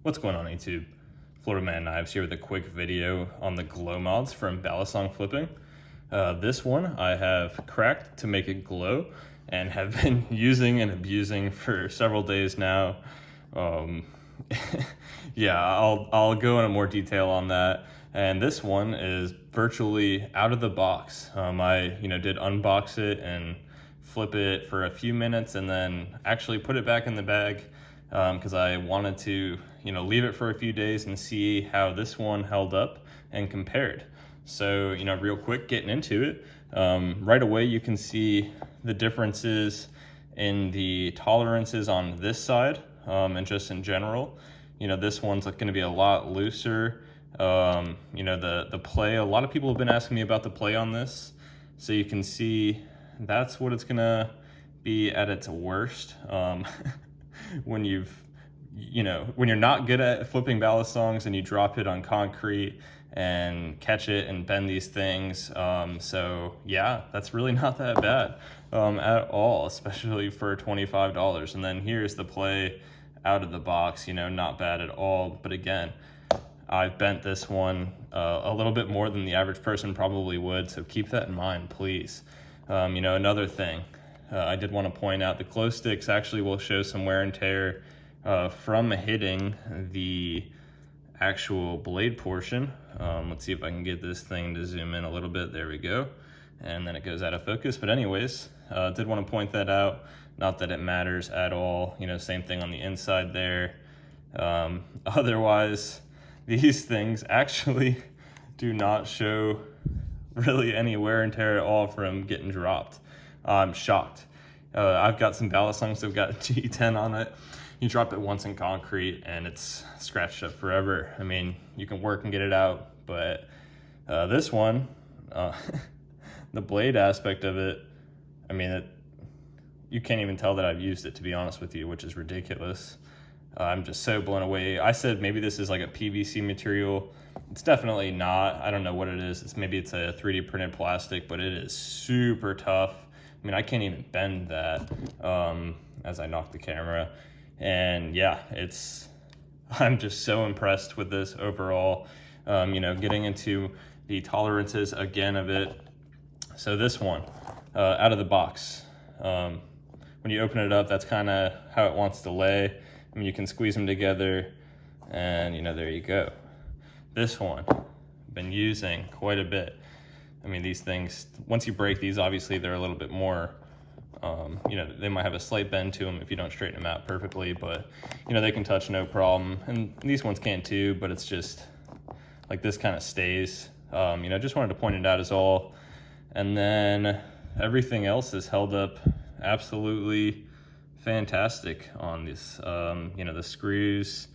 What's going on YouTube? Florida Man Knives here with a quick video on the glow mods from Balisong Flipping. This one I have cracked to make it glow and have been using and abusing for several days now. Yeah, I'll go into more detail on that. And this one is virtually out of the box. I did unbox it and flip it for a few minutes and then actually put it back in the bag because I wanted to leave it for a few days and see how this one held up and compared. So real quick, getting into it, right away you can see the differences in the tolerances on this side and just in general. This one's going to be a lot looser. The play, a lot of people have been asking me about the play on this, so you can see that's what it's gonna be at its worst. When you're not good at flipping balisongs and you drop it on concrete and catch it and bend these things. So yeah, that's really not that bad at all, especially for $25. And then here's the play out of the box, not bad at all. But again, I've bent this one a little bit more than the average person probably would, so keep that in mind, please. Another thing, I did want to point out, the glow sticks actually will show some wear and tear from hitting the actual blade portion. Let's see if I can get this thing to zoom in a little bit. There we go. And then it goes out of focus. But anyways, did want to point that out. Not that it matters at all. Same thing on the inside there. Otherwise, these things actually do not show really any wear and tear at all from getting dropped. I'm shocked. I've got some balisongs that have got G10 on it. You drop it once in concrete and it's scratched up forever. I mean, you can work and get it out, but this one, the blade aspect of it, I mean, you can't even tell that I've used it, to be honest with you, which is ridiculous. I'm just so blown away. I said maybe this is like a PVC material. It's definitely not. I don't know what it is. Maybe it's a 3D printed plastic, but it is super tough. I mean, I can't even bend that as I knock the camera. And yeah, I'm just so impressed with this overall. Getting into the tolerances again of it. So this one, out of the box, when you open it up, that's kind of how it wants to lay. I mean, you can squeeze them together and there you go. This one, been using quite a bit. I mean, these things, once you break these, obviously they're a little bit more, they might have a slight bend to them if you don't straighten them out perfectly, but they can touch no problem. And these ones can too, but it's just like this kind of stays. Just wanted to point it out as all. And then everything else is held up absolutely fantastic on this. The screws,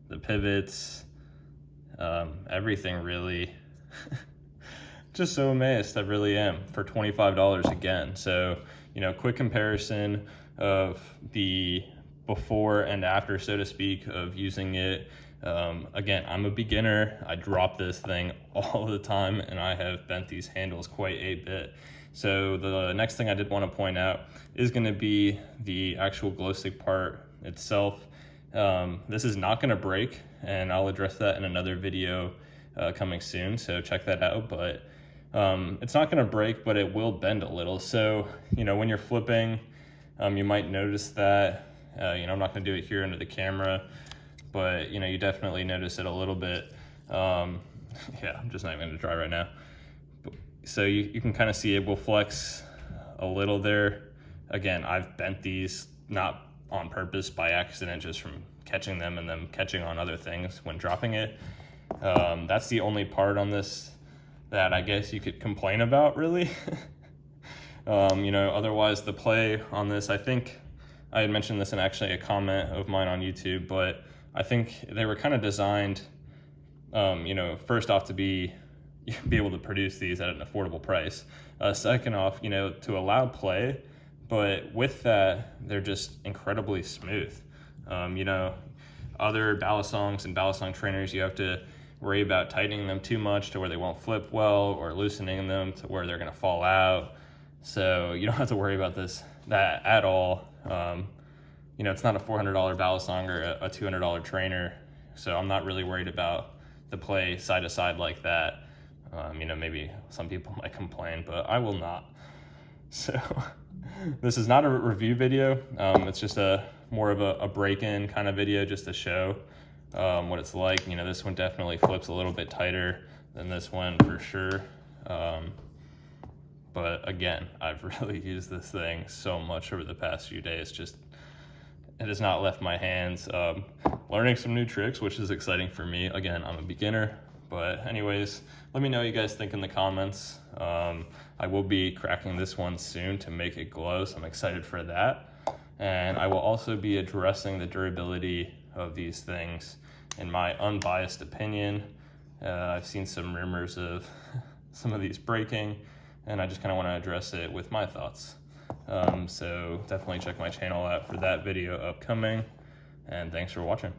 the pivots, everything really. Just so amazed, I really am, for $25 again. So quick comparison of the before and after, so to speak, of using it. Again, I'm a beginner. I drop this thing all the time and I have bent these handles quite a bit. So the next thing I did want to point out is going to be the actual glow stick part itself. This is not going to break, and I'll address that in another video coming soon, so check that out. But it's not going to break, but it will bend a little. So when you're flipping, you might notice that. I'm not going to do it here under the camera, but you definitely notice it a little bit. Yeah, I'm just not even going to try right now. So you can kind of see it will flex a little there. Again, I've bent these not on purpose, by accident, just from catching them and then catching on other things when dropping it. That's the only part on this that I guess you could complain about, really. Otherwise the play on this, I think I had mentioned this in actually a comment of mine on YouTube, but I think they were kind of designed, first off to be able to produce these at an affordable price. Second off, to allow play, but with that, they're just incredibly smooth. Other balisongs and balisong trainers, you have to worry about tightening them too much to where they won't flip well, or loosening them to where they're gonna fall out. So you don't have to worry about that at all. It's not a $400 balisong or a $200 trainer. So I'm not really worried about the play side to side like that. You know, maybe some people might complain, but I will not. So this is not a review video. It's just more of a break-in kind of video, just to show what it's like. You know, this one definitely flips a little bit tighter than this one for sure. But again, I've really used this thing so much over the past few days. Just, it has not left my hands. Learning some new tricks, which is exciting for me. Again, I'm a beginner. But anyways, let me know what you guys think in the comments. I will be cracking this one soon to make it glow, so I'm excited for that. And I will also be addressing the durability of these things in my unbiased opinion. I've seen some rumors of some of these breaking, and I just kind of want to address it with my thoughts. So definitely check my channel out for that video upcoming, and thanks for watching.